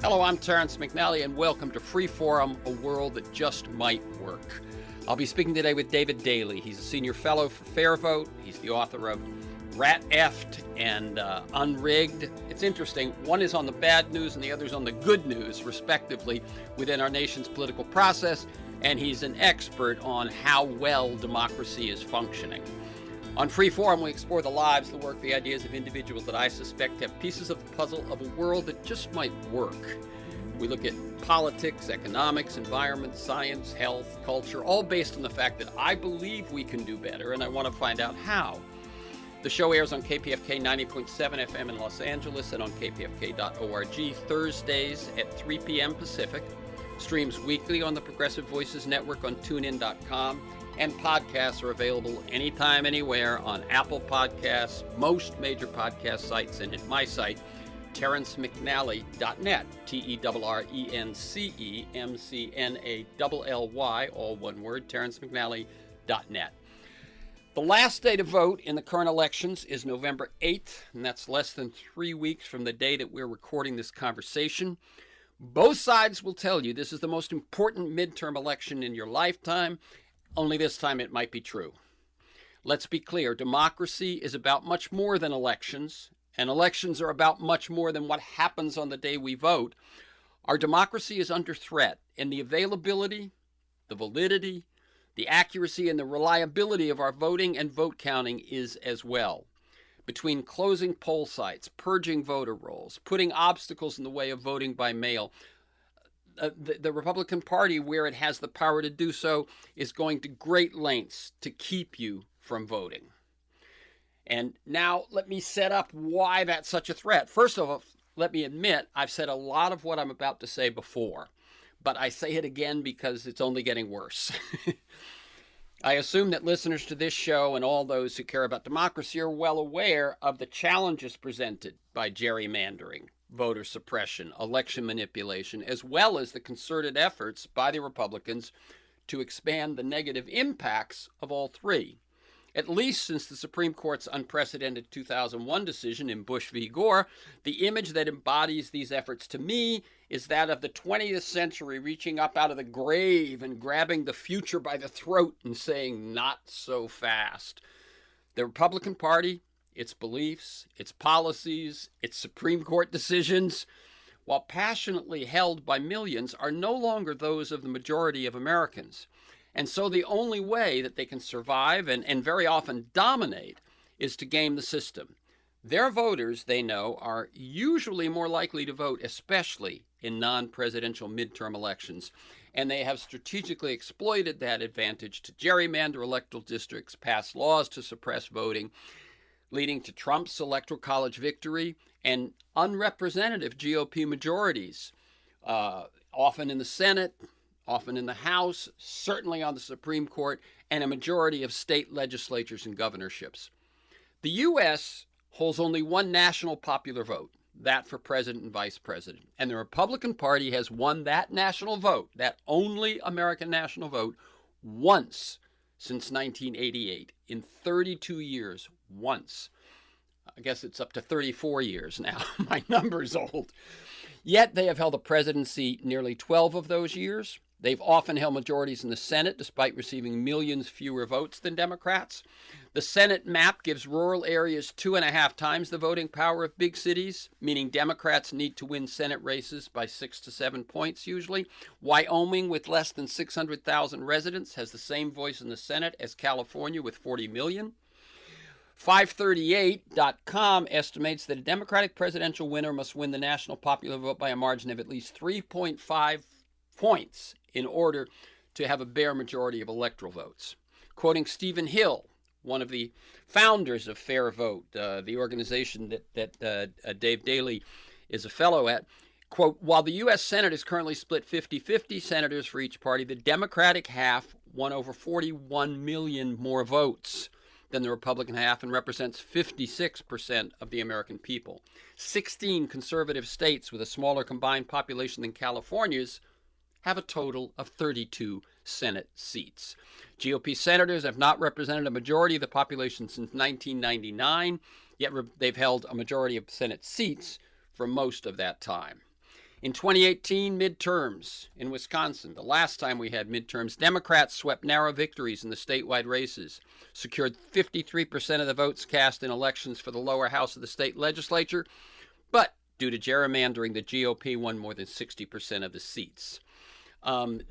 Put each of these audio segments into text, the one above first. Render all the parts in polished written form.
Hello, I'm Terrence McNally, and welcome to Free Forum, a world that just might work. I'll be speaking today with David DALEY. He's a senior fellow for Fair Vote. He's the author of Rat Effed and Unrigged. It's interesting. One is on the bad news and the other is on the good news, respectively, within our nation's political process. And he's an expert on how well democracy is functioning. On Free Forum, we explore the lives, the work, the ideas of individuals that I suspect have pieces of the puzzle of a world that just might work. We look at politics, economics, environment, science, health, culture, all based on the fact that I believe we can do better, and I want to find out how. The show airs on KPFK 90.7 FM in Los Angeles and on kpfk.org Thursdays at 3 p.m. Pacific. Streams weekly on the Progressive Voices Network on TuneIn.com. And podcasts are available anytime, anywhere on Apple Podcasts, most major podcast sites, and at my site, terrencemcnally.net, TerrenceMcNally, all one word, terrencemcnally.net. The last day to vote in the current elections is November 8th, and that's less than 3 weeks from the day that we're recording this conversation. Both sides will tell you this is the most important midterm election in your lifetime. Only this time it might be true. Let's be clear, democracy is about much more than elections, and elections are about much more than what happens on the day we vote. Our democracy is under threat, and the availability, the validity, the accuracy, and the reliability of our voting and vote counting is as well. Between closing poll sites, purging voter rolls, putting obstacles in the way of voting by mail, the Republican Party, where it has the power to do so, is going to great lengths to keep you from voting. And now let me set up why that's such a threat. First of all, let me admit I've said a lot of what I'm about to say before, but I say it again because it's only getting worse. I assume that listeners to this show and all those who care about democracy are well aware of the challenges presented by gerrymandering, voter suppression, election manipulation, as well as the concerted efforts by the Republicans to expand the negative impacts of all three. At least since the Supreme Court's unprecedented 2001 decision in Bush v. Gore, the image that embodies these efforts to me is that of the 20th century reaching up out of the grave and grabbing the future by the throat and saying, "Not so fast." The Republican Party, its beliefs, its policies, its Supreme Court decisions, while passionately held by millions, are no longer those of the majority of Americans. And so the only way that they can survive and very often dominate is to game the system. Their voters, they know, are usually more likely to vote, especially in non-presidential midterm elections. And they have strategically exploited that advantage to gerrymander electoral districts, pass laws to suppress voting, leading to Trump's Electoral College victory and unrepresentative GOP majorities, often in the Senate, often in the House, certainly on the Supreme Court, and a majority of state legislatures and governorships. The U.S. holds only one national popular vote, that for president and vice president. And the Republican Party has won that national vote, that only American national vote, once since 1988, in 32 years, once. I guess it's up to 34 years now. My number's old. Yet they have held the presidency nearly 12 of those years. They've often held majorities in the Senate, despite receiving millions fewer votes than Democrats. The Senate map gives rural areas 2.5 times the voting power of big cities, meaning Democrats need to win Senate races by 6 to 7 points usually. Wyoming, with less than 600,000 residents, has the same voice in the Senate as California with 40 million. 538.com estimates that a Democratic presidential winner must win the national popular vote by a margin of at least 3.5 points in order to have a bare majority of electoral votes. Quoting Stephen Hill, one of the founders of Fair Vote, the organization that Dave DALEY is a fellow at, quote, "While the U.S. Senate is currently split 50-50 senators for each party, the Democratic half won over 41 million more votes than the Republican half and represents 56% of the American people. 16 conservative states with a smaller combined population than California's have a total of 32 Senate seats. GOP senators have not represented a majority of the population since 1999, yet they've held a majority of Senate seats for most of that time. In 2018 midterms in Wisconsin, the last time we had midterms, Democrats swept narrow victories in the statewide races, secured 53% of the votes cast in elections for the lower house of the state legislature, but due to gerrymandering, the GOP won more than 60% of the seats.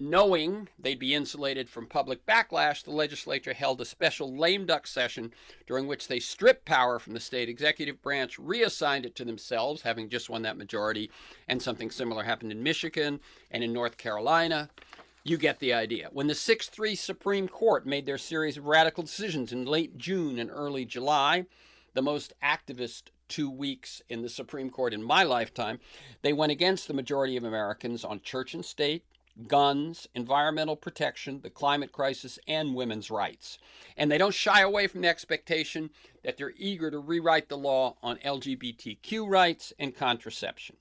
Knowing they'd be insulated from public backlash, the legislature held a special lame duck session during which they stripped power from the state executive branch, reassigned it to themselves, having just won that majority, and something similar happened in Michigan and in North Carolina. You get the idea. When the 6-3 Supreme Court made their series of radical decisions in late June and early July, the most activist 2 weeks in the Supreme Court in my lifetime, they went against the majority of Americans on church and state, guns, environmental protection, the climate crisis, and women's rights. And they don't shy away from the expectation that they're eager to rewrite the law on LGBTQ rights and contraception.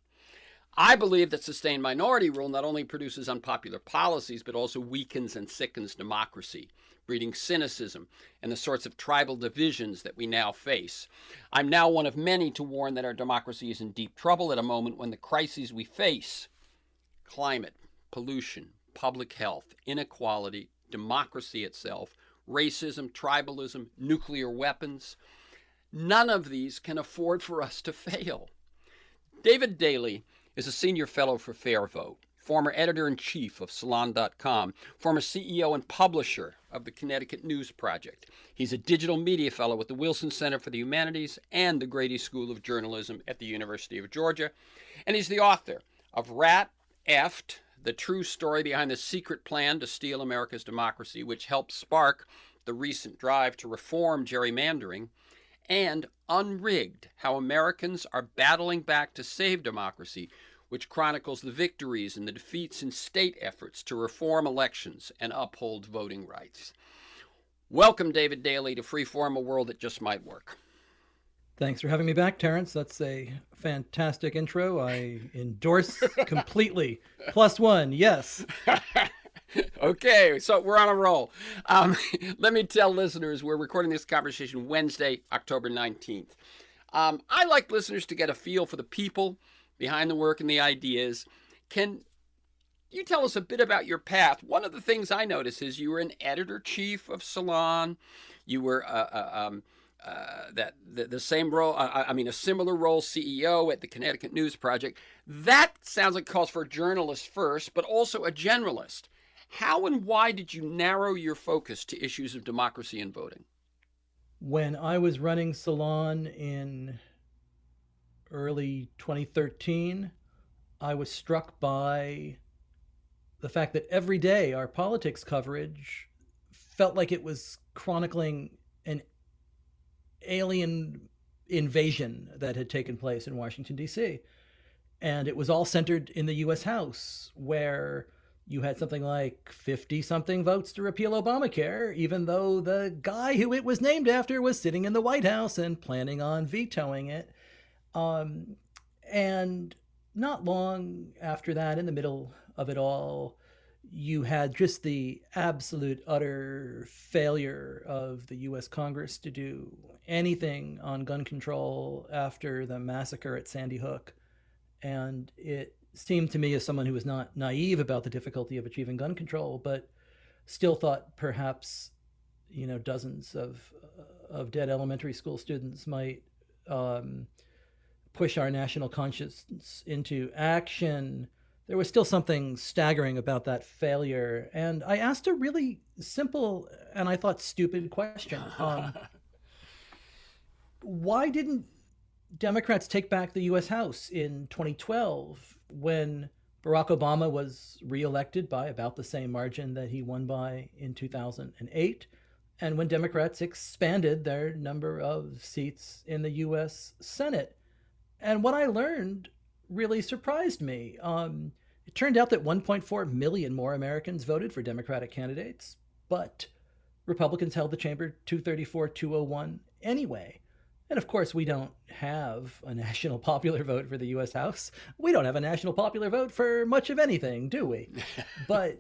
I believe that sustained minority rule not only produces unpopular policies, but also weakens and sickens democracy, breeding cynicism and the sorts of tribal divisions that we now face. I'm now one of many to warn that our democracy is in deep trouble at a moment when the crises we face, climate, pollution, public health, inequality, democracy itself, racism, tribalism, nuclear weapons, none of these can afford for us to fail. David DALEY is a senior fellow for Fair Vote, former editor-in-chief of Salon.com, former CEO and publisher of the Connecticut News Project. He's a digital media fellow at the Wilson Center for the Humanities and the Grady School of Journalism at the University of Georgia. And he's the author of Rat Effed, the true story behind the secret plan to steal America's democracy, which helped spark the recent drive to reform gerrymandering, and Unrigged, how Americans are battling back to save democracy, which chronicles the victories and the defeats in state efforts to reform elections and uphold voting rights. Welcome, David DALEY, to Freeform, a world that just might work. Thanks for having me back, Terrence. That's a fantastic intro. I endorse completely. +1, yes. Okay, so we're on a roll. Let me tell listeners we're recording this conversation Wednesday, October 19th. I like listeners to get a feel for the people behind the work and the ideas. Can you tell us a bit about your path? One of the things I noticed is you were an editor-chief of Salon. You were the same role, a similar role, CEO at the Connecticut News Project. That sounds like it calls for a journalist first, but also a generalist. How and why did you narrow your focus to issues of democracy and voting? When I was running Salon in early 2013, I was struck by the fact that every day our politics coverage felt like it was chronicling an alien invasion that had taken place in Washington, D.C. And it was all centered in the U.S. House, where you had something like 50-something votes to repeal Obamacare, even though the guy who it was named after was sitting in the White House and planning on vetoing it. And not long after that, in the middle of it all, you had just the absolute utter failure of the U.S. Congress to do anything on gun control after the massacre at Sandy Hook. And it seemed to me, as someone who was not naive about the difficulty of achieving gun control, but still thought perhaps, dozens of dead elementary school students might push our national conscience into action. There was still something staggering about that failure. And I asked a really simple and I thought stupid question. Why didn't Democrats take back the U.S. House in 2012 when Barack Obama was reelected by about the same margin that he won by in 2008, and when Democrats expanded their number of seats in the U.S. Senate? And what I learned really surprised me. It turned out that 1.4 million more Americans voted for Democratic candidates, but Republicans held the chamber 234-201 anyway. And of course, we don't have a national popular vote for the U.S. House. We don't have a national popular vote for much of anything, do we? But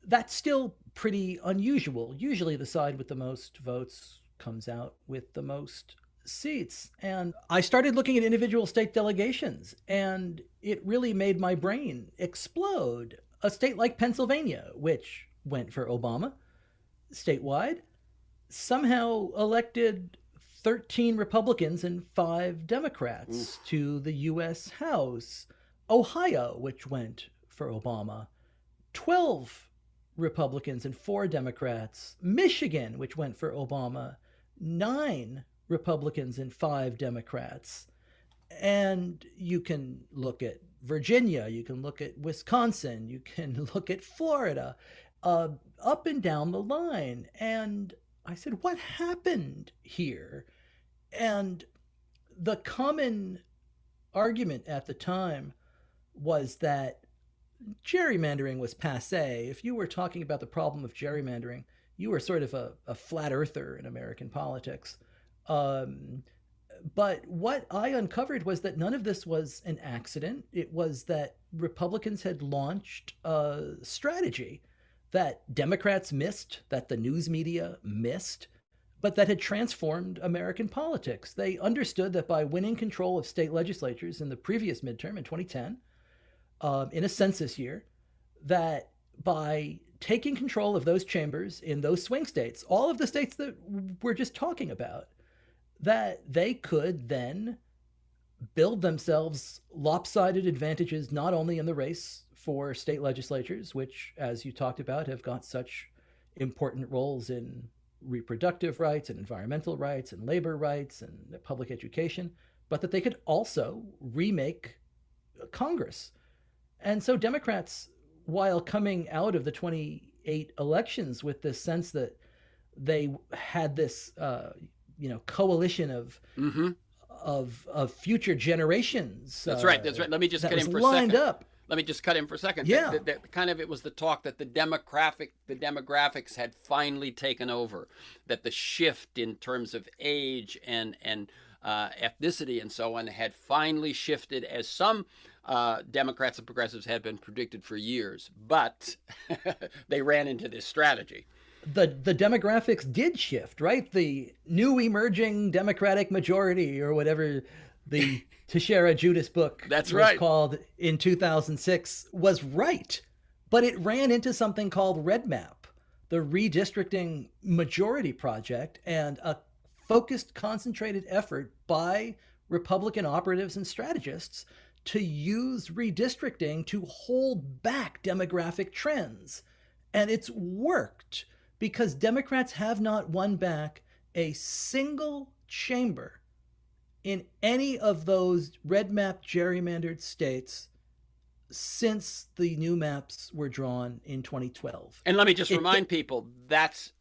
that's still pretty unusual. Usually the side with the most votes comes out with the most seats. And I started looking at individual state delegations, and it really made my brain explode. A state like Pennsylvania, which went for Obama statewide, somehow elected 13 Republicans and 5 Democrats to the U.S. House. Ohio, which went for Obama, 12 Republicans and 4 Democrats. Michigan, which went for Obama, 9 Republicans and 5 Democrats. And you can look at Virginia, you can look at Wisconsin, you can look at Florida, up and down the line. And I said, what happened here? And the common argument at the time was that gerrymandering was passé. If you were talking about the problem of gerrymandering, you were sort of a flat earther in American politics. But what I uncovered was that none of this was an accident. It was that Republicans had launched a strategy that Democrats missed, that the news media missed, but that had transformed American politics. They understood that by winning control of state legislatures in the previous midterm in 2010, in a census year, that by taking control of those chambers in those swing states, all of the states that we're just talking about, that they could then build themselves lopsided advantages, not only in the race for state legislatures, which, as you talked about, have got such important roles in reproductive rights and environmental rights and labor rights and public education, but that they could also remake Congress. And so Democrats, while coming out of the 28 elections with this sense that they had this coalition of future generations. That's right. Let me just cut in for a second. Up. Let me just cut in for a second. Yeah. It was the talk that the demographics had finally taken over, that the shift in terms of age and ethnicity and so on had finally shifted, as some Democrats and progressives had been predicted for years, but they ran into this strategy. The demographics did shift, right? The new emerging Democratic majority, or whatever the Teixeira Judas book was called in 2006, was right. But it ran into something called Red Map, the redistricting majority project, and a focused, concentrated effort by Republican operatives and strategists to use redistricting to hold back demographic trends. And it's worked, because Democrats have not won back a single chamber in any of those red map gerrymandered states since the new maps were drawn in 2012. And let me just remind people, that's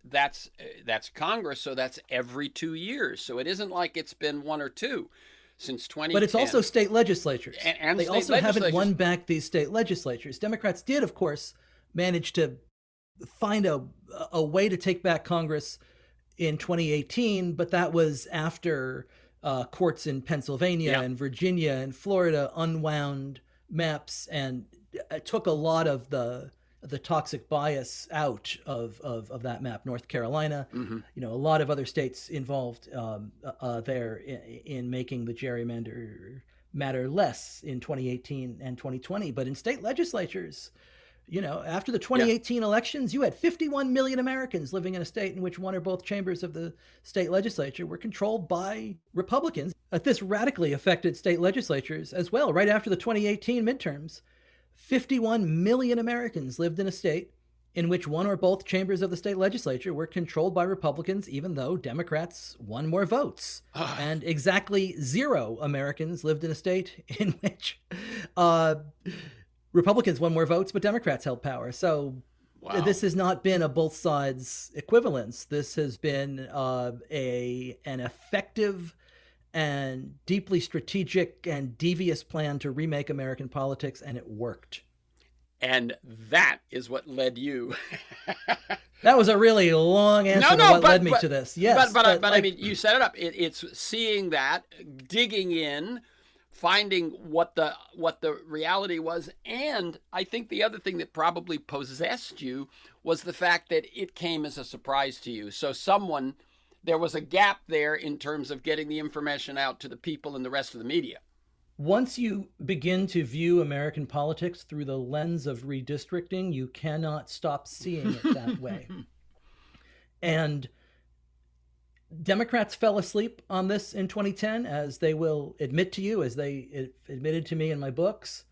Congress, so that's every 2 years. So it isn't like it's been 1 or 2 since 2010. But it's also state legislatures. And they also haven't won back these state legislatures. Democrats did, of course, manage to find a way to take back Congress in 2018, but that was after courts in Pennsylvania and Virginia and Florida unwound maps and took a lot of the toxic bias out of that map. North Carolina, a lot of other states involved there in making the gerrymander matter less in 2018 and 2020. But in state legislatures, after the 2018 elections, you had 51 million Americans living in a state in which one or both chambers of the state legislature were controlled by Republicans. This radically affected state legislatures as well. Right after the 2018 midterms, 51 million Americans lived in a state in which one or both chambers of the state legislature were controlled by Republicans, even though Democrats won more votes. And exactly 0 Americans lived in a state in which Republicans won more votes, but Democrats held power. So this has not been a both sides equivalence. This has been an effective and deeply strategic and devious plan to remake American politics, and it worked. And that is what led you. That was a really long answer to what led me to this. Yes, but I mean, you set it up. It's seeing that, digging in, finding what the reality was. And I think the other thing that probably possessed you was the fact that it came as a surprise to you. So someone there was a gap there in terms of getting the information out to the people and the rest of the media. Once you begin to view American politics through the lens of redistricting, you cannot stop seeing it that way. And Democrats fell asleep on this in 2010, as they will admit to you, as they admitted to me in my books.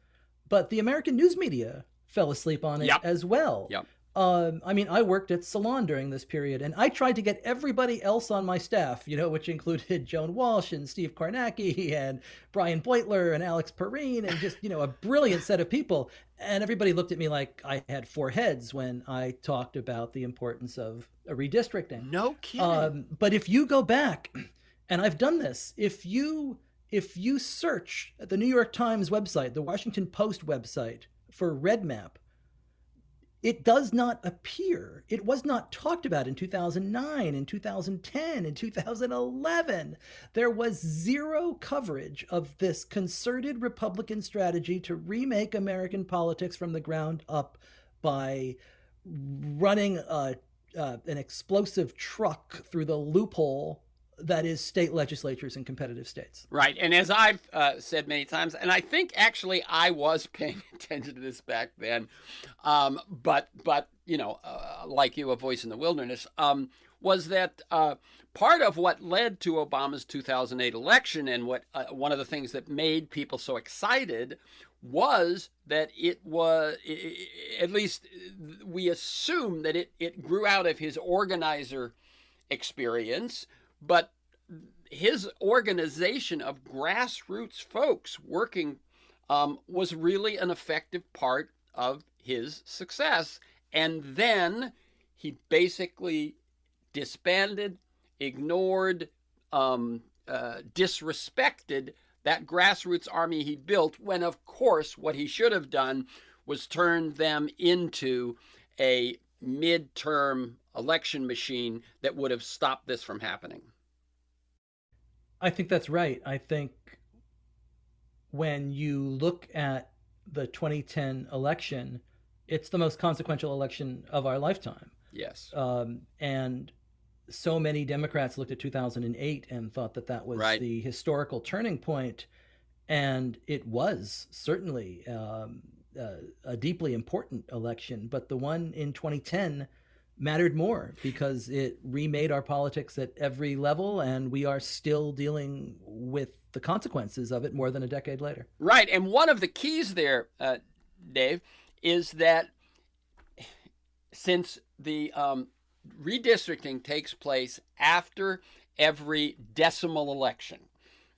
But the American news media fell asleep on it as well. Yep. I mean, I worked at Salon during this period, and I tried to get everybody else on my staff, which included Joan Walsh and Steve Kornacki and Brian Beutler and Alex Perrine and just, a brilliant set of people. And everybody looked at me like I had four heads when I talked about the importance of redistricting. No kidding. But if you go back, and I've done this, if you search at the New York Times website, the Washington Post website for Red Map, it does not appear. It was not talked about in 2009, in 2010, in 2011. There was zero coverage of this concerted Republican strategy to remake American politics from the ground up by running an explosive truck through the loophole that is state legislatures in competitive states. Right. And as I've said many times, and I think actually I was paying attention to this back then, but like you, a voice in the wilderness, was that part of what led to Obama's 2008 election and what one of the things that made people so excited was that it was, at least we assume that it grew out of his organizer experience, but his organization of grassroots folks working was really an effective part of his success. And then he basically disbanded, ignored, disrespected that grassroots army he built, when of course what he should have done was turn them into a midterm election machine that would have stopped this from happening. I think that's right. I think when you look at the 2010 election, it's the most consequential election of our lifetime. Yes. And so many Democrats looked at 2008 and thought that was the historical turning point. And it was certainly a deeply important election. But the one in 2010 mattered more because it remade our politics at every level, and we are still dealing with the consequences of it more than a decade later. Right. And one of the keys there, Dave, is that since the redistricting takes place after every decimal election,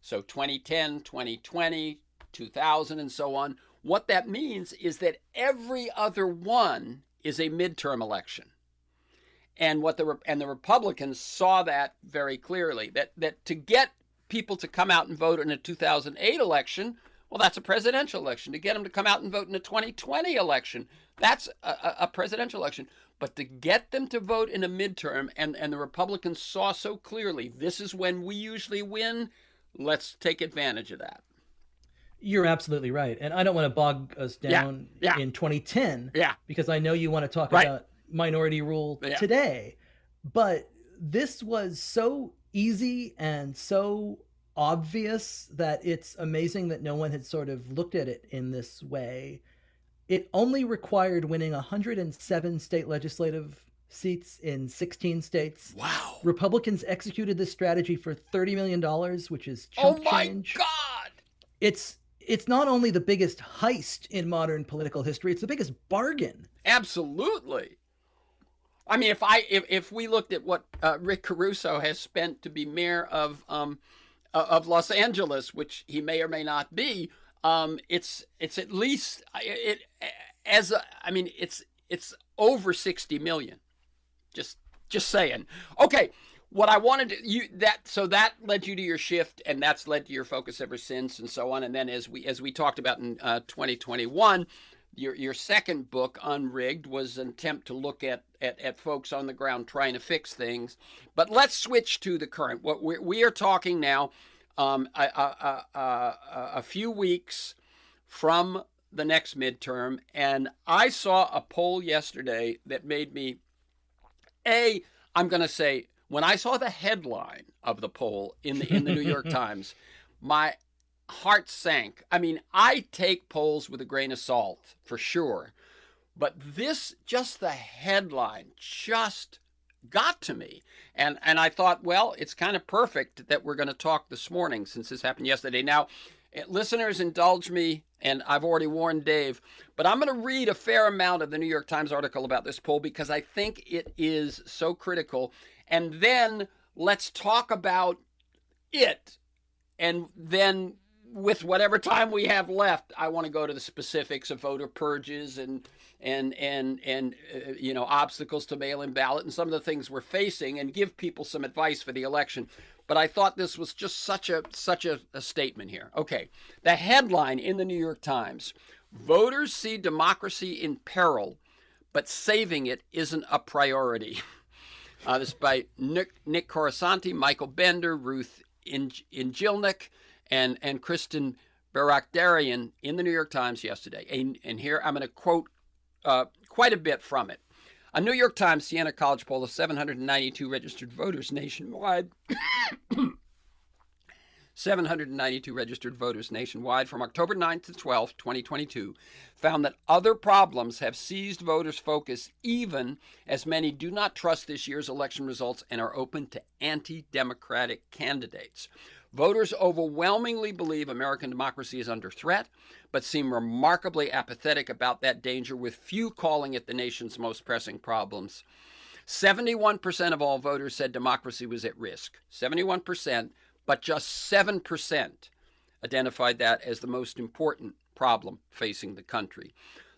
so 2010, 2020, 2000, and so on, what that means is that every other one is a midterm election. And the Republicans saw that very clearly, that to get people to come out and vote in a 2008 election, well, that's a presidential election. To get them to come out and vote in a 2020 election, that's a presidential election. But to get them to vote in a midterm, and the Republicans saw so clearly, this is when we usually win, let's take advantage of that. You're absolutely right. And I don't want to bog us down in 2010, because I know you want to talk about minority rule today, but this was so easy and so obvious that it's amazing that no one had sort of looked at it in this way. It only required winning 107 state legislative seats in 16 states. Wow. Republicans executed this strategy for $30 million, which is chump change. Oh my God. It's not only the biggest heist in modern political history, it's the biggest bargain. Absolutely. I mean, if we looked at what Rick Caruso has spent to be mayor of Los Angeles, which he may or may not be, it's at least it's over 60 million. Just saying. Okay, what I wanted to that led you to your shift, and that's led to your focus ever since, and so on. And then as we talked about in 2021. Your second book, Unrigged, was an attempt to look at folks on the ground trying to fix things. But let's switch to the current. What we are talking now, a few weeks from the next midterm, and I saw a poll yesterday that made me, I'm going to say, when I saw the headline of the poll in the New York Times, my heart sank. I mean, I take polls with a grain of salt for sure, but this, just the headline, just got to me. And I thought, well, it's kind of perfect that we're going to talk this morning since this happened yesterday. Now, listeners, indulge me, and I've already warned Dave, but I'm going to read a fair amount of the New York Times article about this poll because I think it is so critical. And then let's talk about it. And then with whatever time we have left, I want to go to the specifics of voter purges and obstacles to mail-in ballot and some of the things we're facing and give people some advice for the election. But I thought this was just such a statement here. Okay, the headline in the New York Times: voters see democracy in peril, but saving it isn't a priority. This is by Nick Corasanti, Michael Bender, Ruth Injilnik, and Kristen Barakdarian in the New York Times yesterday. And here I'm going to quote quite a bit from it. A New York Times Siena College poll of 792 registered voters nationwide 792 registered voters nationwide from October 9th to 12th, 2022, found that other problems have seized voters' focus even as many do not trust this year's election results and are open to anti-democratic candidates. Voters overwhelmingly believe American democracy is under threat, but seem remarkably apathetic about that danger, with few calling it the nation's most pressing problems. 71% of all voters said democracy was at risk. 71%, but just 7% identified that as the most important problem facing the country.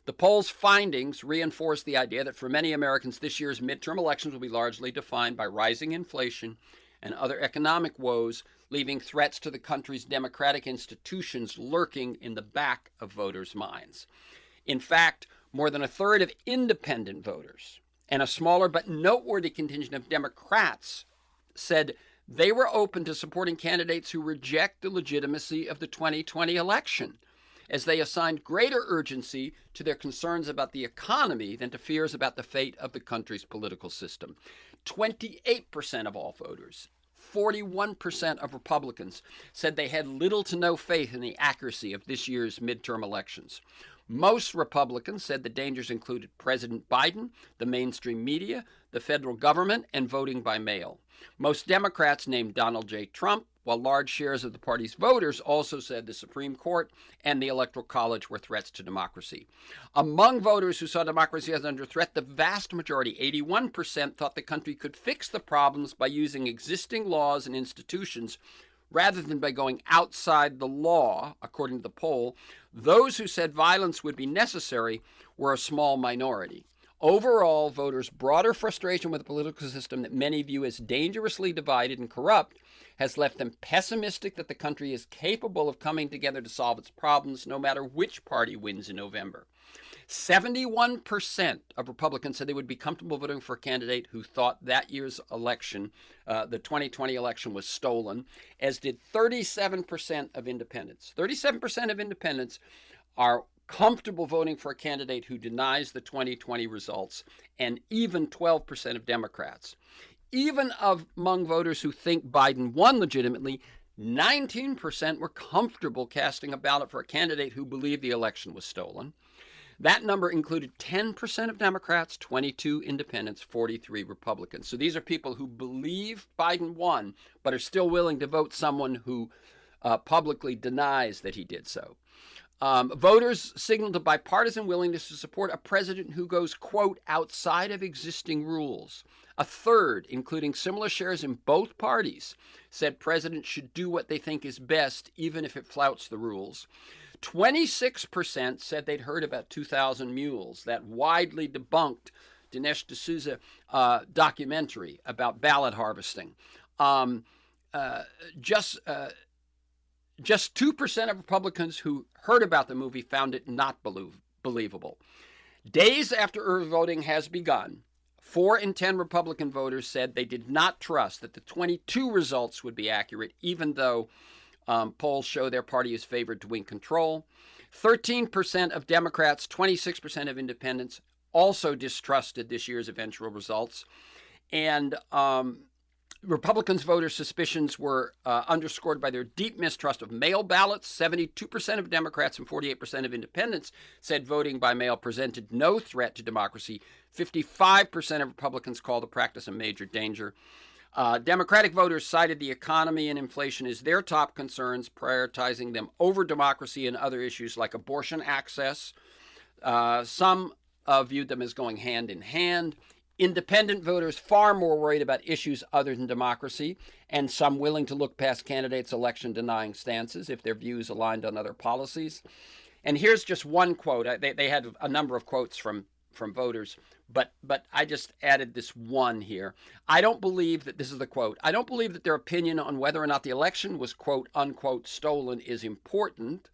The poll's findings reinforce the idea that for many Americans, this year's midterm elections will be largely defined by rising inflation and other economic woes, leaving threats to the country's democratic institutions lurking in the back of voters' minds. In fact, more than a third of independent voters and a smaller but noteworthy contingent of Democrats said they were open to supporting candidates who reject the legitimacy of the 2020 election, as they assigned greater urgency to their concerns about the economy than to fears about the fate of the country's political system. 28% of all voters, 41% of Republicans said they had little to no faith in the accuracy of this year's midterm elections. Most Republicans said the dangers included President Biden, the mainstream media, the federal government, and voting by mail. Most Democrats named Donald J. Trump, while large shares of the party's voters also said the Supreme Court and the Electoral College were threats to democracy. Among voters who saw democracy as under threat, the vast majority, 81%, thought the country could fix the problems by using existing laws and institutions rather than by going outside the law, according to the poll. Those who said violence would be necessary were a small minority. Overall, voters' broader frustration with the political system that many view as dangerously divided and corrupt has left them pessimistic that the country is capable of coming together to solve its problems, no matter which party wins in November. 71% of Republicans said they would be comfortable voting for a candidate who thought that year's election, the 2020 election, was stolen, as did 37% of independents. 37% of independents are comfortable voting for a candidate who denies the 2020 results, and even 12% of Democrats. Even among voters who think Biden won legitimately, 19% were comfortable casting a ballot for a candidate who believed the election was stolen. That number included 10% of Democrats, 22 independents, 43 Republicans. So these are people who believe Biden won, but are still willing to vote someone who publicly denies that he did so. Voters signaled a bipartisan willingness to support a president who goes, quote, outside of existing rules. A third, including similar shares in both parties, said presidents should do what they think is best, even if it flouts the rules. 26% said they'd heard about 2,000 Mules, that widely debunked Dinesh D'Souza documentary about ballot harvesting. Just 2% of Republicans who heard about the movie found it not believable. Days after early voting has begun, 4 in 10 Republican voters said they did not trust that the 22 results would be accurate, even though polls show their party is favored to win control. 13% of Democrats, 26% of independents also distrusted this year's eventual results. And Republicans' voters' suspicions were underscored by their deep mistrust of mail ballots. 72% of Democrats and 48% of independents said voting by mail presented no threat to democracy. 55% of Republicans called the practice a major danger. Democratic voters cited the economy and inflation as their top concerns, prioritizing them over democracy and other issues like abortion access. Some viewed them as going hand in hand. Independent voters far more worried about issues other than democracy, and some willing to look past candidates' election-denying stances if their views aligned on other policies. And here's just one quote. They had a number of quotes from voters, but I just added this one here. I don't believe that, this is the quote, I don't believe that their opinion on whether or not the election was quote unquote stolen is important,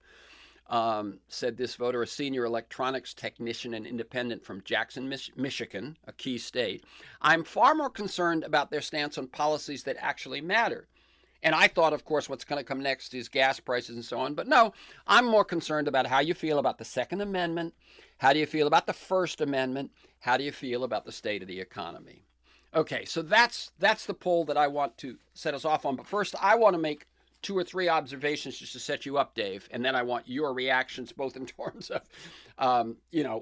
said this voter, a senior electronics technician and independent from Jackson, Michigan, a key state. I'm far more concerned about their stance on policies that actually matter. And I thought, of course, what's going to come next is gas prices and so on. But no, I'm more concerned about how you feel about the Second Amendment. How do you feel about the First Amendment? How do you feel about the state of the economy? Okay, so that's the poll that I want to set us off on. But first, I want to make 2 or 3 observations just to set you up, Dave. And then I want your reactions, both in terms of,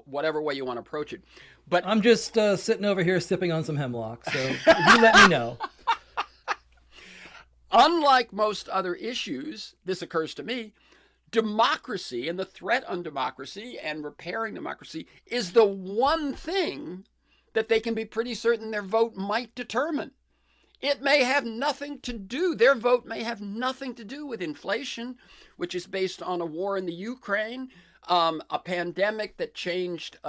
whatever way you want to approach it. But I'm just sitting over here sipping on some hemlock. So you let me know. Unlike most other issues, this occurs to me, democracy and the threat on democracy and repairing democracy is the one thing that they can be pretty certain their vote might determine. It may have nothing to do, their vote may have nothing to do with inflation, which is based on a war in the Ukraine, a pandemic that changed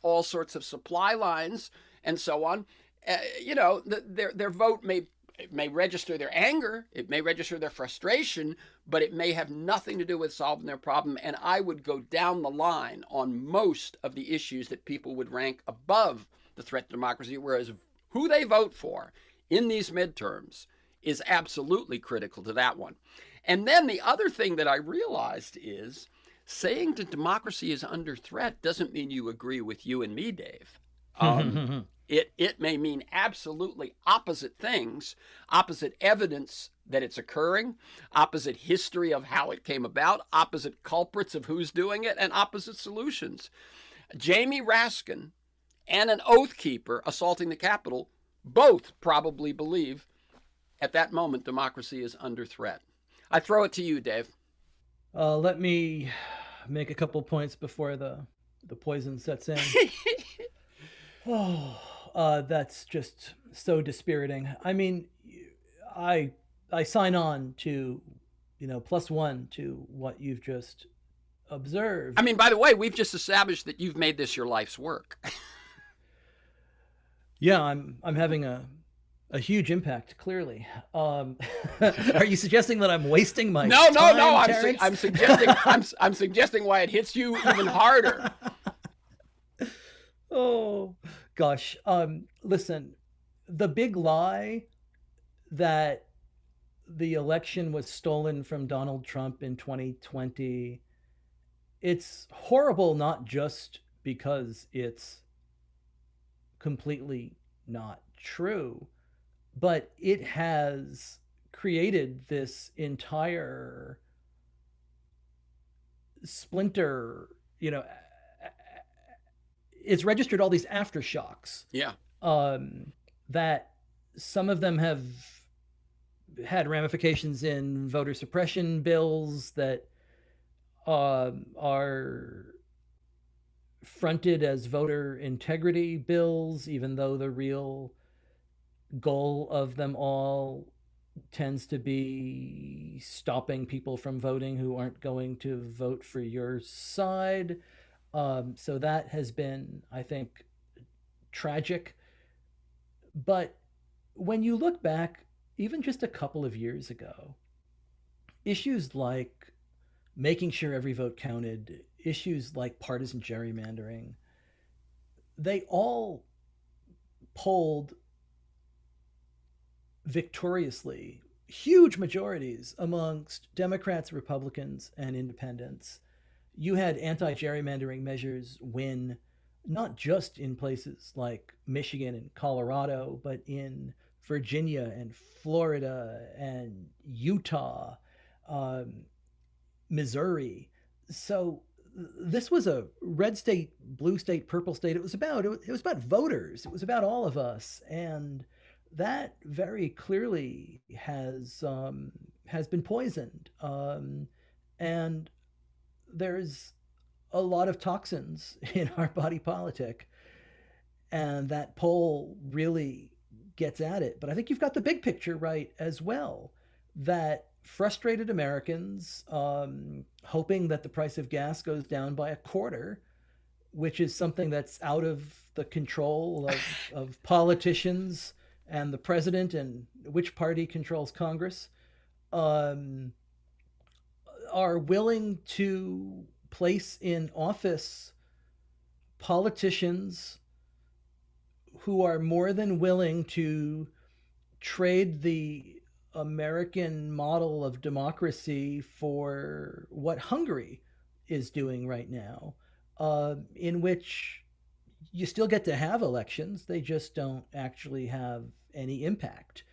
all sorts of supply lines and so on. Their vote may register their anger, it may register their frustration, but it may have nothing to do with solving their problem. And I would go down the line on most of the issues that people would rank above the threat to democracy, whereas who they vote for in these midterms is absolutely critical to that one. And then the other thing that I realized is saying that democracy is under threat doesn't mean you agree with you and me, Dave. It may mean absolutely opposite things, opposite evidence that it's occurring, opposite history of how it came about, opposite culprits of who's doing it, and opposite solutions. Jamie Raskin and an oath keeper assaulting the Capitol both probably believe at that moment democracy is under threat. I throw it to you, Dave. Let me make a couple points before the poison sets in. That's just so dispiriting. I mean, I sign on to, +1 to what you've just observed. I mean, by the way, we've just established that you've made this your life's work. Yeah, I'm having a huge impact. Clearly, are you suggesting that I'm wasting my No. time, I'm suggesting why it hits you even harder. Oh gosh. Listen, the big lie that the election was stolen from Donald Trump in 2020, it's horrible not just because it's completely not true, but it has created this entire splinter, it's registered all these aftershocks. Yeah. That some of them have had ramifications in voter suppression bills that are fronted as voter integrity bills, even though the real goal of them all tends to be stopping people from voting who aren't going to vote for your side. So that has been, I think, tragic. But when you look back, even just a couple of years ago, issues like making sure every vote counted, issues like partisan gerrymandering, they all polled victoriously, huge majorities amongst Democrats, Republicans, and independents. You had anti-gerrymandering measures win not just in places like Michigan and Colorado, but in Virginia and Florida and Utah, um, Missouri. So this was a red state, blue state, purple state. It was about voters. It was about all of us, and that very clearly has been poisoned. And there's a lot of toxins in our body politic, and that poll really gets at it. But I think you've got the big picture right as well. That frustrated Americans, hoping that the price of gas goes down by a quarter, which is something that's out of the control of politicians and the president and which party controls Congress, um, are willing to place in office politicians who are more than willing to trade the American model of democracy for what Hungary is doing right now, in which you still get to have elections, they just don't actually have any impact.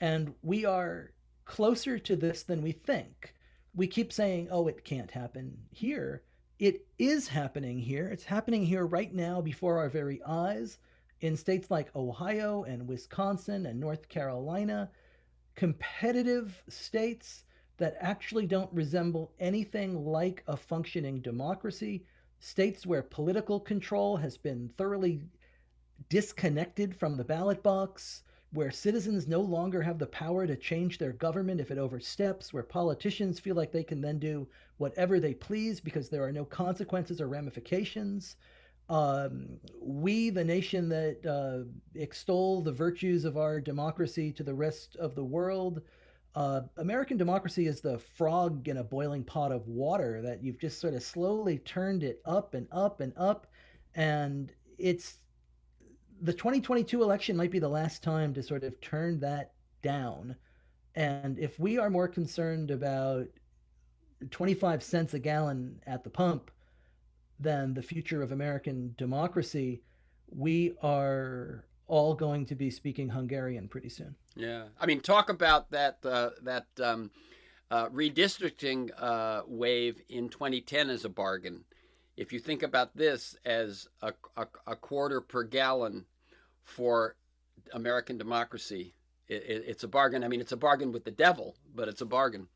And we are closer to this than we think. We keep saying, oh, it can't happen here. It is happening here. It's happening here right now before our very eyes in states like Ohio and Wisconsin and North Carolina, competitive states that actually don't resemble anything like a functioning democracy, states where political control has been thoroughly disconnected from the ballot box, where citizens no longer have the power to change their government if it oversteps, where politicians feel like they can then do whatever they please because there are no consequences or ramifications. We, the nation that extol the virtues of our democracy to the rest of the world, American democracy is the frog in a boiling pot of water that you've just sort of slowly turned it up and up and up. And it's the 2022 election might be the last time to sort of turn that down. And if we are more concerned about 25 cents a gallon at the pump than the future of American democracy, we are all going to be speaking Hungarian pretty soon. Yeah, I mean, talk about that redistricting wave in 2010 as a bargain. If you think about this as a quarter per gallon for American democracy, it's a bargain. I mean, it's a bargain with the devil, but it's a bargain.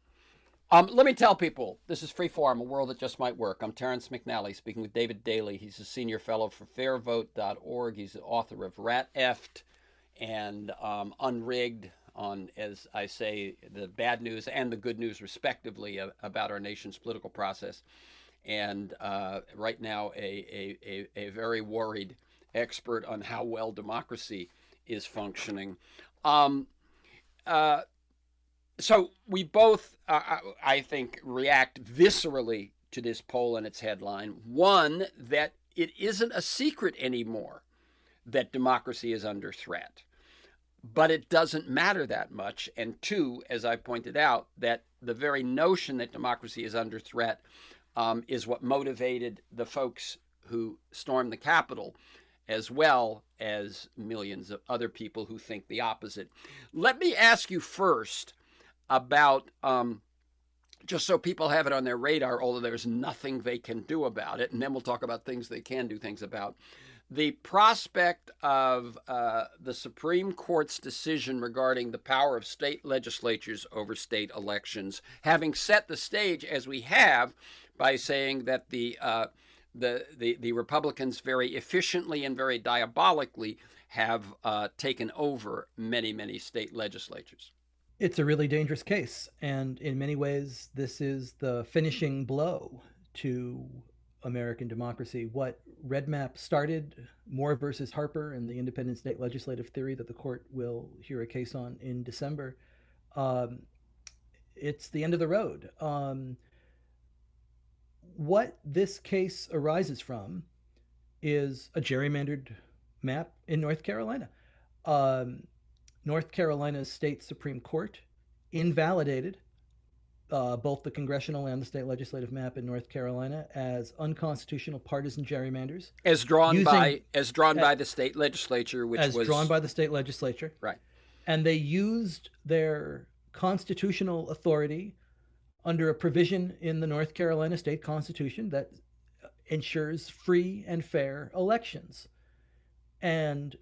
Let me tell people, this is Freeform, a world that just might work. I'm Terrence McNally, speaking with David DALEY. He's a senior fellow for fairvote.org. He's the author of Rat Effed and Unrigged, on, as I say, the bad news and the good news, respectively, about our nation's political process. And right now, a very worried expert on how well democracy is functioning. So we both, I think, react viscerally to this poll and its headline. One, that it isn't a secret anymore that democracy is under threat, but it doesn't matter that much. And two, as I pointed out, that the very notion that democracy is under threat is what motivated the folks who stormed the Capitol, as well as millions of other people who think the opposite. Let me ask you first about, just so people have it on their radar, although there's nothing they can do about it, and then we'll talk about things they can do things about, the prospect of the Supreme Court's decision regarding the power of state legislatures over state elections, having set the stage as we have by saying that the Republicans very efficiently and very diabolically have taken over many, many state legislatures. It's a really dangerous case. And in many ways, this is the finishing blow to American democracy. What Red Map started, Moore versus Harper, and the independent state legislative theory that the court will hear a case on in December, it's the end of the road. What this case arises from is a gerrymandered map in North Carolina. North Carolina's state Supreme Court invalidated both the congressional and the state legislative map in North Carolina as unconstitutional partisan gerrymanders, as drawn by the state legislature, which was drawn by the state legislature, right. and they used their constitutional authority under a provision in the North Carolina state constitution that ensures free and fair elections. And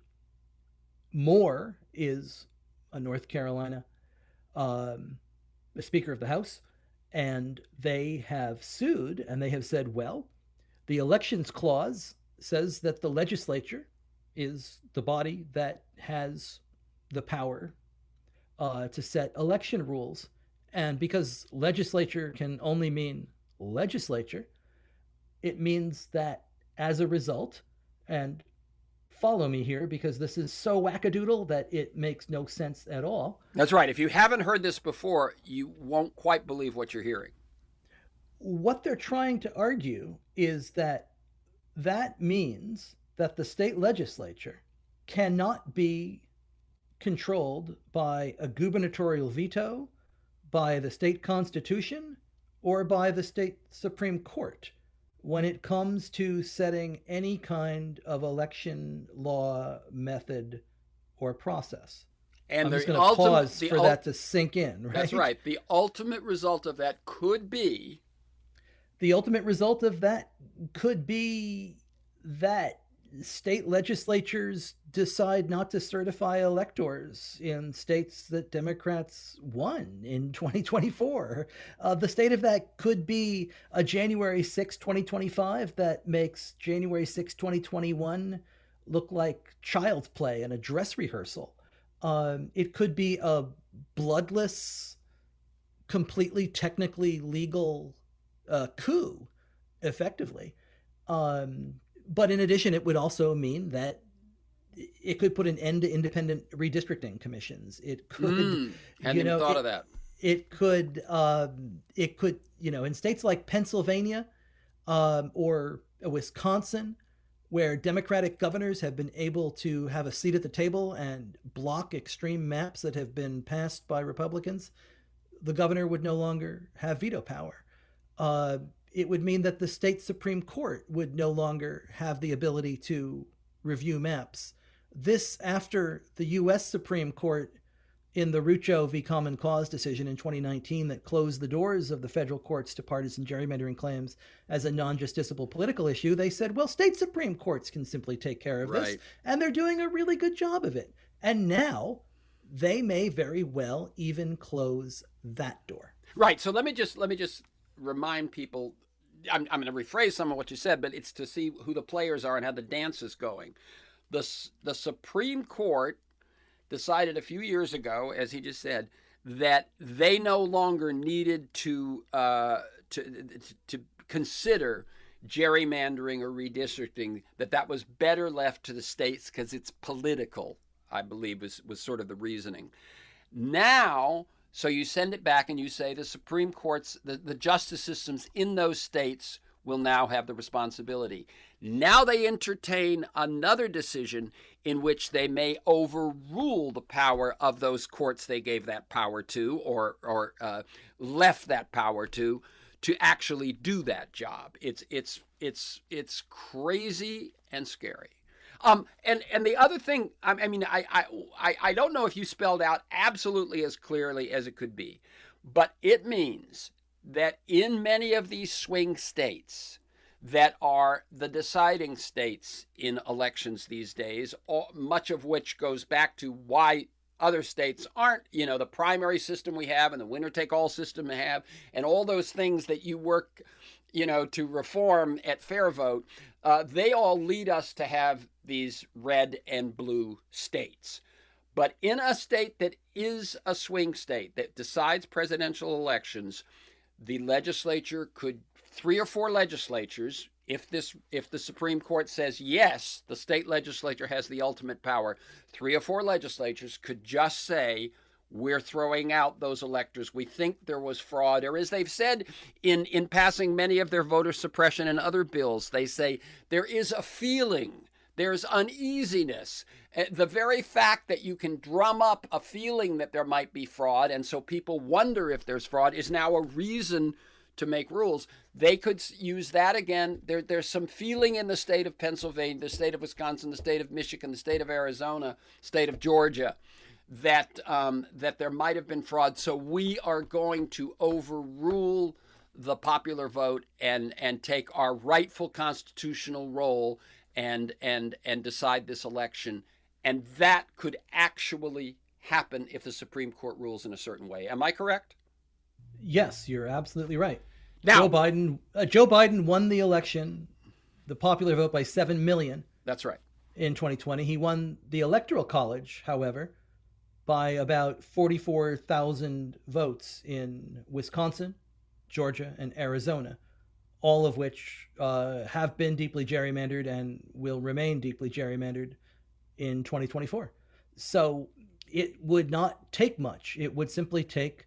Moore is a North Carolina the Speaker of the House, and they have sued and they have said, well, the elections clause says that the legislature is the body that has the power to set election rules. And because legislature can only mean legislature, it means that as a result, and follow me here because this is so wackadoodle that it makes no sense at all. That's right. If you haven't heard this before, you won't quite believe what you're hearing. What they're trying to argue is that that means that the state legislature cannot be controlled by a gubernatorial veto, by the state constitution, or by the state Supreme Court when it comes to setting any kind of election law method or process. And I'm just going to pause for that to sink in, right? That's right. The ultimate result of that could be... The ultimate result of that could be that state legislatures decide not to certify electors in states that Democrats won in 2024. The state of that could be a January 6, 2025 that makes January 6, 2021 look like child's play and a dress rehearsal. It could be a bloodless, completely technically legal coup, effectively. But in addition, it would also mean that it could put an end to independent redistricting commissions. It could, hadn't even thought of that. It could, in states like Pennsylvania or Wisconsin, where Democratic governors have been able to have a seat at the table and block extreme maps that have been passed by Republicans, the governor would no longer have veto power. It would mean that the state Supreme Court would no longer have the ability to review maps. This after the U.S. Supreme Court in the Rucho v. Common Cause decision in 2019 that closed the doors of the federal courts to partisan gerrymandering claims as a non-justiciable political issue, they said, well, state Supreme Courts can simply take care of this, and they're doing a really good job of it. And now they may very well even close that door. Right. So let me just remind people, I'm going to rephrase some of what you said, but it's to see who the players are and how the dance is going. The Supreme Court decided a few years ago, as he just said, that they no longer needed to consider gerrymandering or redistricting, that was better left to the states because it's political, I believe was sort of the reasoning. Now, so you send it back and you say the Supreme Court's, the justice systems in those states will now have the responsibility. Now they entertain another decision in which they may overrule the power of those courts they gave that power to or left that power to actually do that job. It's crazy and scary. And the other thing, I don't know if you spelled out absolutely as clearly as it could be, but it means that in many of these swing states that are the deciding states in elections these days, much of which goes back to why other states aren't, the primary system we have and the winner-take-all system we have, and all those things that you work, to reform at Fair Vote, they all lead us to have these red and blue states. But in a state that is a swing state that decides presidential elections, the legislature could, 3 or 4 legislatures, if the Supreme Court says yes, the state legislature has the ultimate power, 3 or 4 legislatures could just say, we're throwing out those electors. We think there was fraud. Or as they've said in passing many of their voter suppression and other bills, they say there is a feeling, there's uneasiness. The very fact that you can drum up a feeling that there might be fraud, and so people wonder if there's fraud, is now a reason to make rules. They could use that again. There's some feeling in the state of Pennsylvania, the state of Wisconsin, the state of Michigan, the state of Arizona, state of Georgia, that that there might have been fraud. So we are going to overrule the popular vote and take our rightful constitutional role and decide this election. And that could actually happen if the Supreme Court rules in a certain way. Am I correct? Yes, you're absolutely right. Now, Joe Biden won the election, the popular vote, by 7 million. That's right. In 2020, he won the Electoral College, however, by about 44,000 votes in Wisconsin, Georgia, and Arizona, all of which have been deeply gerrymandered and will remain deeply gerrymandered in 2024. So it would not take much. It would simply take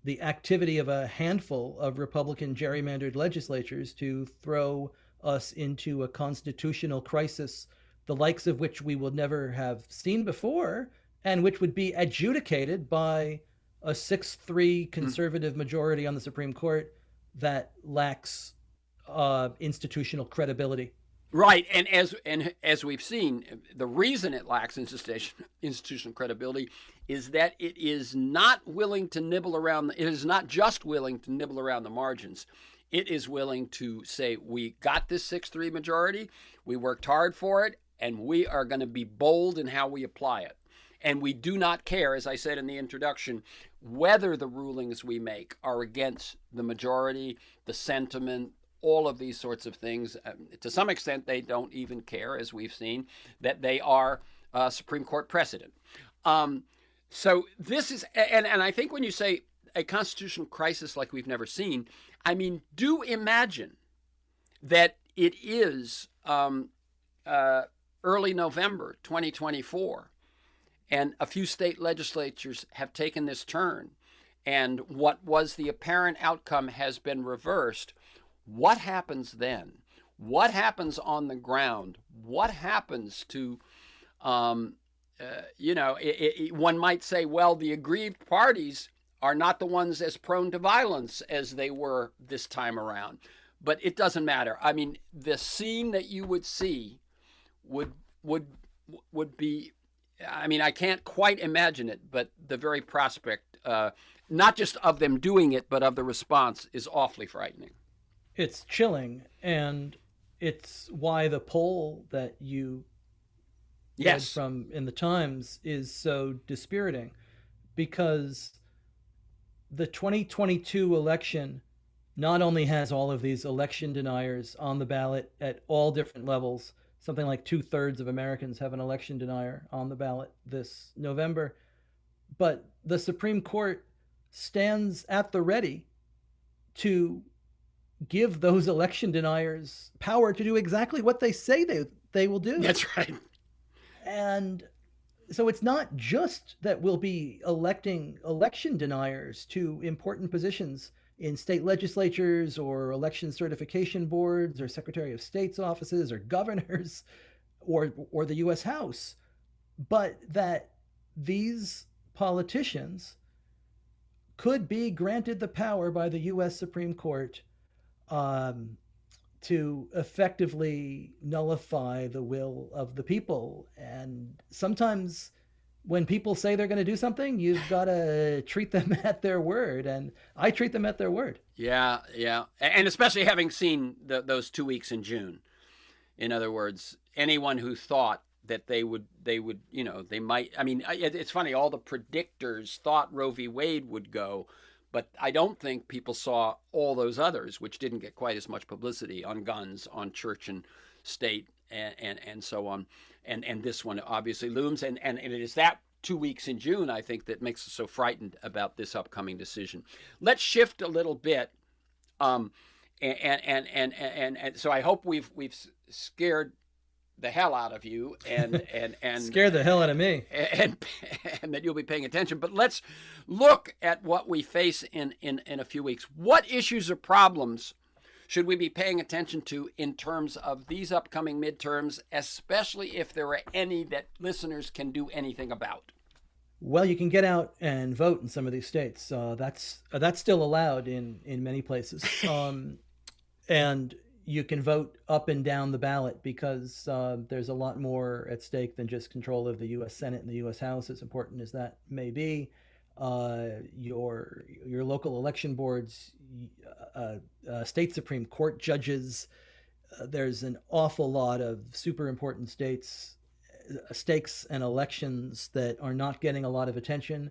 the activity of a handful of Republican gerrymandered legislatures to throw us into a constitutional crisis, the likes of which we will never have seen before, and which would be adjudicated by a 6-3 conservative majority on the Supreme Court that lacks institutional credibility. Right, and as we've seen, the reason it lacks institutional credibility is that it is not willing to nibble around. It is not just willing to nibble around the margins. It is willing to say, we got this 6-3 majority, we worked hard for it, and we are going to be bold in how we apply it. And we do not care, as I said in the introduction, whether the rulings we make are against the majority, the sentiment, all of these sorts of things. To some extent, they don't even care, as we've seen, that they are Supreme Court precedent. So this is, and I think when you say a constitutional crisis like we've never seen, I mean, do imagine that it is early November 2024, and a few state legislatures have taken this turn, and what was the apparent outcome has been reversed. What happens then? What happens on the ground? What happens to, one might say, well, the aggrieved parties are not the ones as prone to violence as they were this time around. But it doesn't matter. I mean, the scene that you would see would be, I mean, I can't quite imagine it, but the very prospect, not just of them doing it, but of the response, is awfully frightening. It's chilling, and it's why the poll that you read from in the Times is so dispiriting, because the 2022 election not only has all of these election deniers on the ballot at all different levels, something like 2/3 of Americans have an election denier on the ballot this November, but the Supreme Court stands at the ready to give those election deniers power to do exactly what they say they will do. That's right. And so it's not just that we'll be electing election deniers to important positions in state legislatures or election certification boards or Secretary of State's offices or governors or the U.S. House, but that these politicians could be granted the power by the U.S. Supreme Court to effectively nullify the will of the people. And sometimes when people say they're going to do something, you've got to treat them at their word. And I treat them at their word. Yeah. And especially having seen those 2 weeks in June. In other words, anyone who thought that they might, I mean, it's funny, all the predictors thought Roe v. Wade would go, but I don't think people saw all those others, which didn't get quite as much publicity, on guns, on church and state, and so on. And this one obviously looms. And it is that 2 weeks in June, I think, that makes us so frightened about this upcoming decision. Let's shift a little bit. And so I hope we've scared the hell out of you and scared the hell out of me, and that you'll be paying attention. But let's look at what we face in a few weeks. What issues or problems should we be paying attention to in terms of these upcoming midterms, especially if there are any that listeners can do anything about? Well, you can get out and vote in some of these states. That's still allowed in many places. And you can vote up and down the ballot because there's a lot more at stake than just control of the U.S. Senate and the U.S. House, as important as that may be. Your local election boards, state Supreme Court judges. There's an awful lot of super important stakes and elections that are not getting a lot of attention,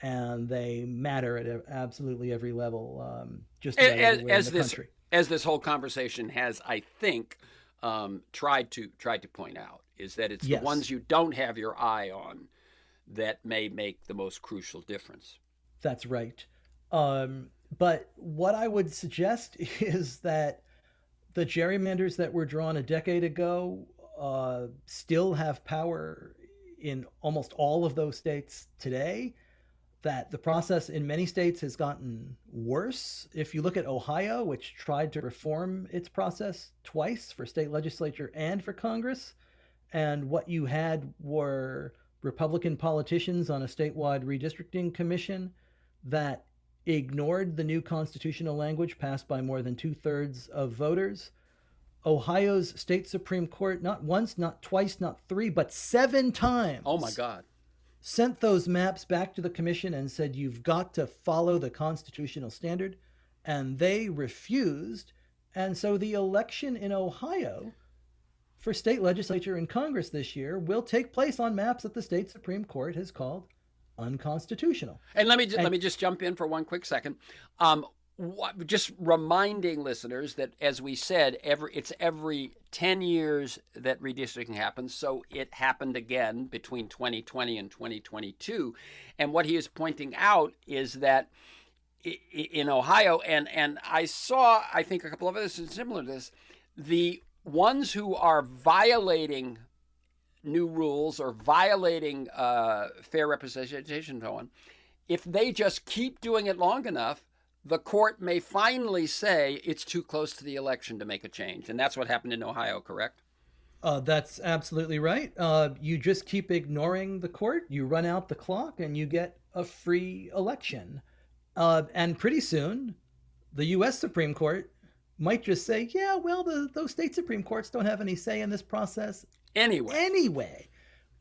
and they matter at absolutely every level, just about everywhere in the country. As this whole conversation has, I think, tried to point out, is that it's Yes. the ones you don't have your eye on that may make the most crucial difference. That's right. But what I would suggest is that the gerrymanders that were drawn a decade ago still have power in almost all of those states today. That the process in many states has gotten worse. If you look at Ohio, which tried to reform its process twice for state legislature and for Congress, and what you had were Republican politicians on a statewide redistricting commission that ignored the new constitutional language passed by more than 2/3 of voters. Ohio's state Supreme Court, not once, not twice, not three, but 7 times. Oh my God. Sent those maps back to the commission and said, you've got to follow the constitutional standard. And they refused. And so the election in Ohio for state legislature and Congress this year will take place on maps that the state Supreme Court has called unconstitutional. And let me just jump in for one quick second. Just reminding listeners that, as we said, it's every 10 years that redistricting happens. So it happened again between 2020 and 2022. And what he is pointing out is that in Ohio, and I saw, I think, a couple of others similar to this, the ones who are violating new rules or violating fair representation and so on, if they just keep doing it long enough, the court may finally say it's too close to the election to make a change. And that's what happened in Ohio, correct? That's absolutely right. You just keep ignoring the court, you run out the clock, and you get a free election. And pretty soon, the U.S. Supreme Court might just say, yeah, well, those state Supreme Courts don't have any say in this process anyway,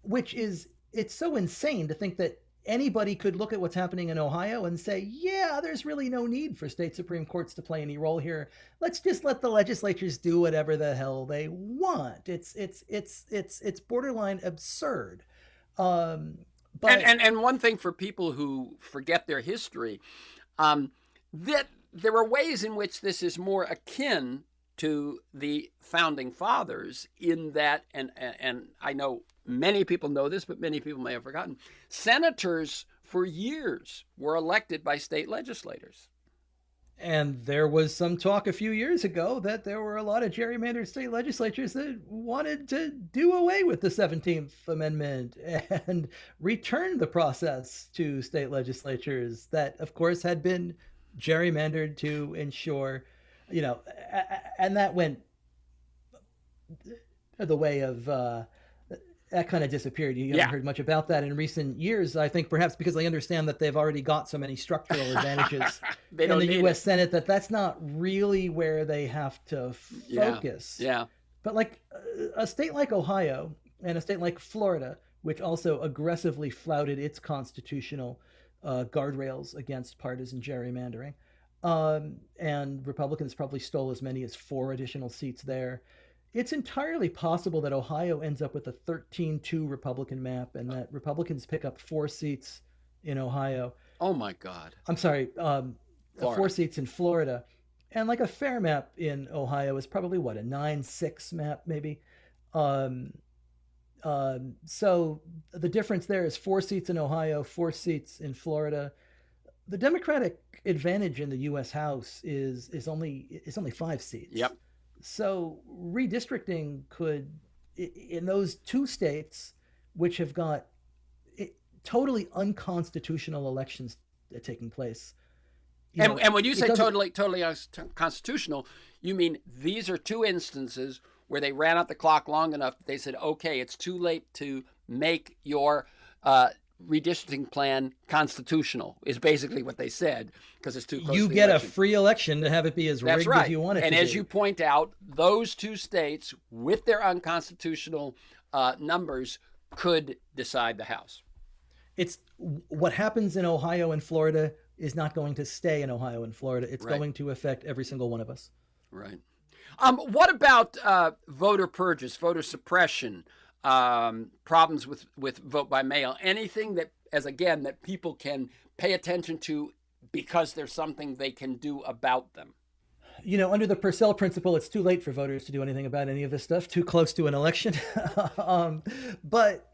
which is, it's so insane to think that anybody could look at what's happening in Ohio and say, yeah, there's really no need for state Supreme Courts to play any role here. Let's just let the legislatures do whatever the hell they want. It's borderline absurd. But and one thing for people who forget their history, that there are ways in which this is more akin to the founding fathers, in that, and I know many people know this, but many people may have forgotten, senators for years were elected by state legislators. And there was some talk a few years ago that there were a lot of gerrymandered state legislatures that wanted to do away with the 17th Amendment and return the process to state legislatures that, of course, had been gerrymandered to ensure, and that went the way of that kind of disappeared. You haven't heard much about that in recent years, I think, perhaps because they understand that they've already got so many structural advantages in the U.S. Senate that that's not really where they have to focus. Yeah. But like a state like Ohio and a state like Florida, which also aggressively flouted its constitutional guardrails against partisan gerrymandering, and Republicans probably stole as many as 4 additional seats there. It's entirely possible that Ohio ends up with a 13-2 Republican map, and that Republicans pick up 4 seats in Ohio. Oh my God. I'm sorry, 4 seats in Florida. And like a fair map in Ohio is probably what, a 9-6 map maybe. So the difference there is 4 seats in Ohio, 4 seats in Florida. The Democratic advantage in the U.S. House is only 5 seats. Yep. So redistricting could, in those 2 states, which have got totally unconstitutional elections taking place. And when you say totally unconstitutional, you mean these are 2 instances where they ran out the clock long enough that they said, okay, it's too late to make your redistricting plan constitutional, is basically what they said, because it's too close You to the get election. a free election to have it be as That's rigged right. as you want it and to as be. you point out, those two states with their unconstitutional numbers could decide the House. It's what happens in Ohio and Florida is not going to stay in Ohio and Florida. It's Right. going to affect every single one of us. Right. What about voter purges, voter suppression, problems with vote by mail? Anything that, that people can pay attention to because there's something they can do about them? Under the Purcell principle, it's too late for voters to do anything about any of this stuff, too close to an election. But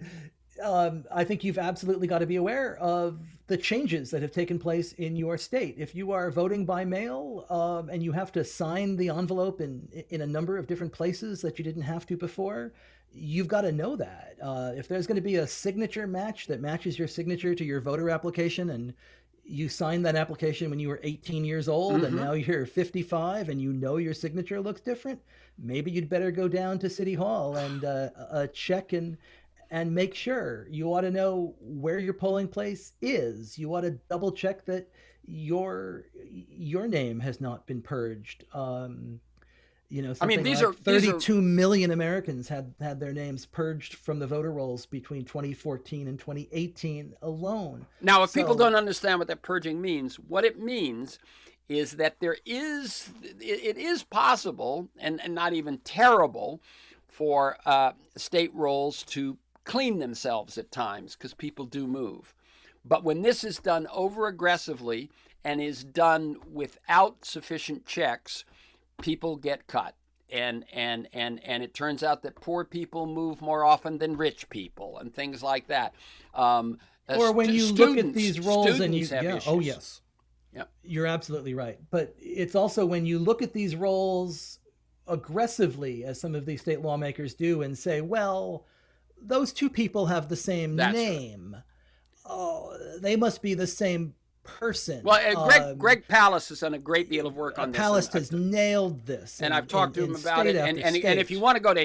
I think you've absolutely got to be aware of the changes that have taken place in your state. If you are voting by mail and you have to sign the envelope in a number of different places that you didn't have to before, you've got to know that. If there's going to be a signature match that matches your signature to your voter application, and you signed that application when you were 18 years old, and now you're 55 and your signature looks different, maybe you'd better go down to City Hall and check and make sure. You ought to know where your polling place is. You ought to double check that your name has not been purged. These like are 32 million Americans had their names purged from the voter rolls between 2014 and 2018 alone. Now, if people don't understand what that purging means, what it means is that it is possible and not even terrible for state rolls to clean themselves at times, because people do move. But when this is done over aggressively and is done without sufficient checks, people get cut. And it turns out that poor people move more often than rich people and things like that. Or when you look at these rolls and you oh yes. Yeah. You're absolutely right. But it's also when you look at these rolls aggressively, as some of these state lawmakers do, and say, well, those two people have the same name. Right. Oh, they must be the same person. Well, Greg Palast has done a great deal of work on this. Palast has nailed this, and I've talked to him about it. And if you want to go to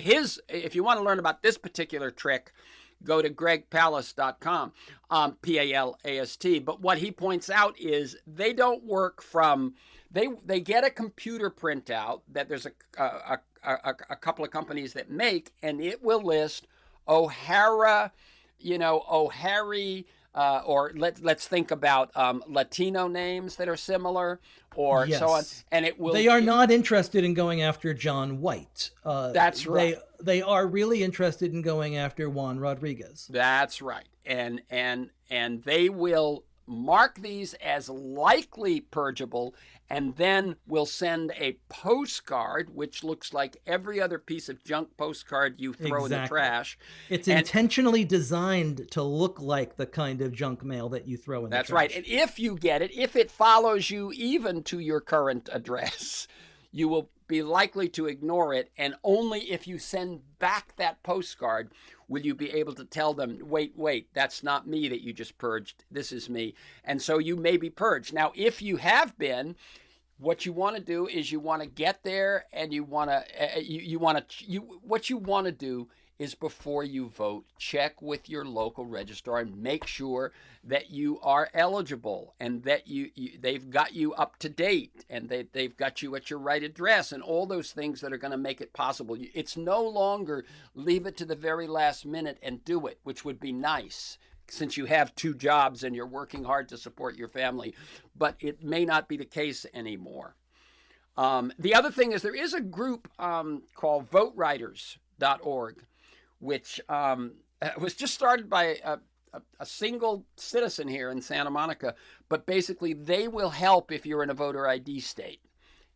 if you want to learn about this particular trick, go to gregpalast.com, Palast. But what he points out is they don't work from. They get a computer printout that there's a couple of companies that make, and it will list O'Hara, O'Harry, or let's think about Latino names that are similar, or so on. And it will. They are not interested in going after John White. That's right. They are really interested in going after Juan Rodriguez. That's right. And they will mark these as likely purgeable, and then we'll send a postcard which looks like every other piece of junk postcard you throw in the trash. It's intentionally designed to look like the kind of junk mail that you throw in the trash. That's right. And if you get it, if it follows you even to your current address, you will be likely to ignore it, and only if you send back that postcard will you be able to tell them, wait, that's not me that you just purged. This is me. And so you may be purged. Now, if you have been, what you want to do is you want to get there, and what you want to do is, before you vote, check with your local registrar and make sure that you are eligible, and that they've got you up to date, and they've got you at your right address, and all those things that are going to make it possible. It's no longer leave it to the very last minute and do it, which would be nice, since you have two jobs and you're working hard to support your family. But it may not be the case anymore. The other thing is, there is a group called votewriters.org, which was just started by a single citizen here in Santa Monica. But basically, they will help if you're in a voter ID state.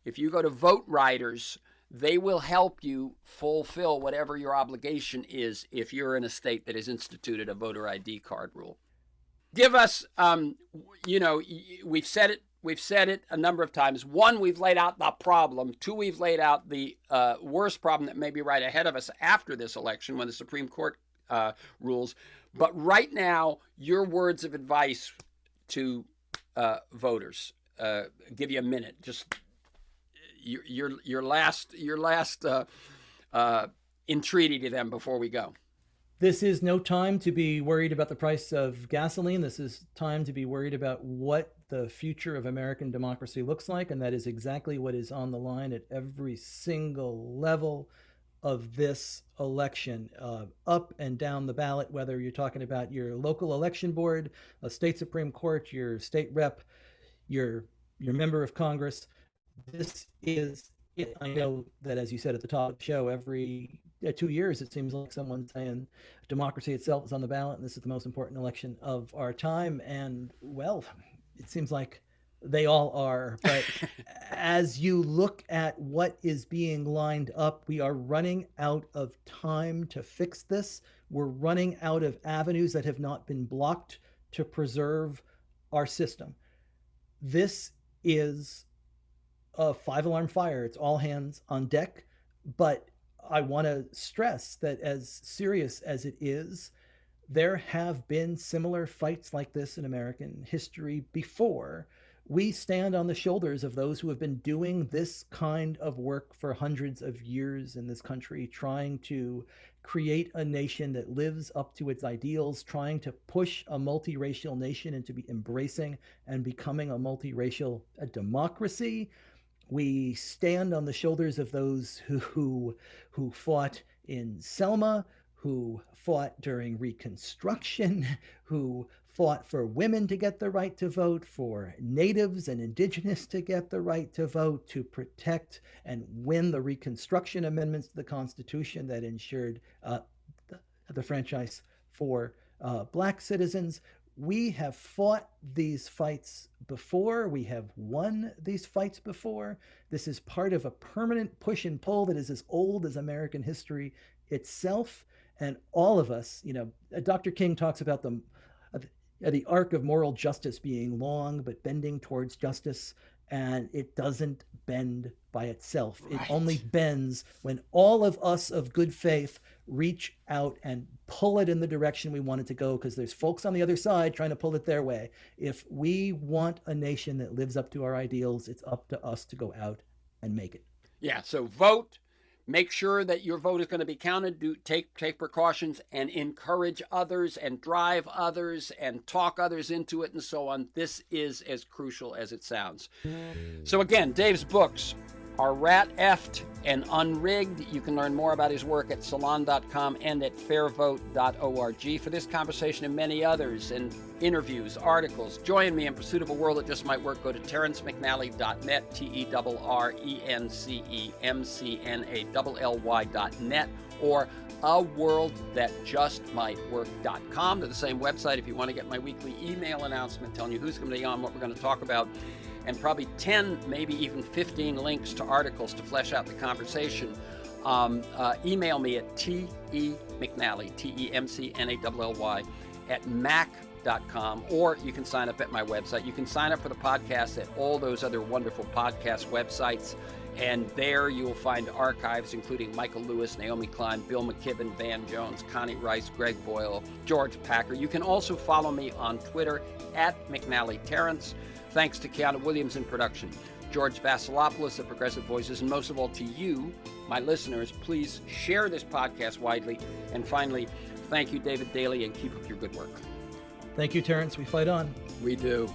If you go to Vote Writers, they will help you fulfill whatever your obligation is if you're in a state that has instituted a voter ID card rule. Give us, we've said it a number of times. One, we've laid out the problem. Two, we've laid out the worst problem that may be right ahead of us after this election when the Supreme Court rules. But right now, your words of advice to voters. Give you a minute. Just your last entreaty to them before we go. This is no time to be worried about the price of gasoline. This is time to be worried about what the future of American democracy looks like. And that is exactly what is on the line at every single level of this election, up and down the ballot, whether you're talking about your local election board, a state Supreme Court, your state rep, your member of Congress. This is it. I know that, as you said at the top of the show, every 2 years it seems like someone's saying democracy itself is on the ballot, and this is the most important election of our time. And well, it seems like they all are. But as you look at what is being lined up, we are running out of time to fix this. We're running out of avenues that have not been blocked to preserve our system. This is a 5-alarm fire. It's all hands on deck. But I want to stress that, as serious as it is, there have been similar fights like this in American history before. We stand on the shoulders of those who have been doing this kind of work for hundreds of years in this country, trying to create a nation that lives up to its ideals, trying to push a multiracial nation into embracing and becoming a multiracial democracy. We stand on the shoulders of those who fought in Selma, who fought during Reconstruction, who fought for women to get the right to vote, for natives and indigenous to get the right to vote, to protect and win the Reconstruction amendments to the Constitution that ensured the franchise for Black citizens. We have fought these fights before. We have won these fights before. This is part of a permanent push and pull that is as old as American history itself. And all of us, Dr. King talks about the arc of moral justice being long, but bending towards justice. And it doesn't bend by itself. Right. It only bends when all of us of good faith reach out and pull it in the direction we want it to go, because there's folks on the other side trying to pull it their way. If we want a nation that lives up to our ideals, it's up to us to go out and make it. Yeah, so vote. Make sure that your vote is going to be counted. Take precautions and encourage others and drive others and talk others into it and so on. This is as crucial as it sounds. So again, Dave's books are Rat Effed and Unrigged. You can learn more about his work at salon.com and at fairvote.org. For this conversation and many others, and interviews, articles, join me in pursuit of a world that just might work. Go to TerenceMcNally.net, TerenceMcNally.net, or aworldthatjustmightwork.com. To the same website if you want to get my weekly email announcement telling you who's going to be on, what we're going to talk about, and probably 10, maybe even 15 links to articles to flesh out the conversation. Email me at TEMcNally, TEMCNALLY, at mac.com, or you can sign up at my website. You can sign up for the podcast at all those other wonderful podcast websites, and there you will find archives including Michael Lewis, Naomi Klein, Bill McKibben, Van Jones, Connie Rice, Greg Boyle, George Packer. You can also follow me on Twitter at McNallyTerrence. Thanks to Keanu Williams in production, George Vasilopoulos at Progressive Voices, and most of all to you, my listeners. Please share this podcast widely. And finally, thank you, David DALEY, and keep up your good work. Thank you, Terence. We fight on. We do.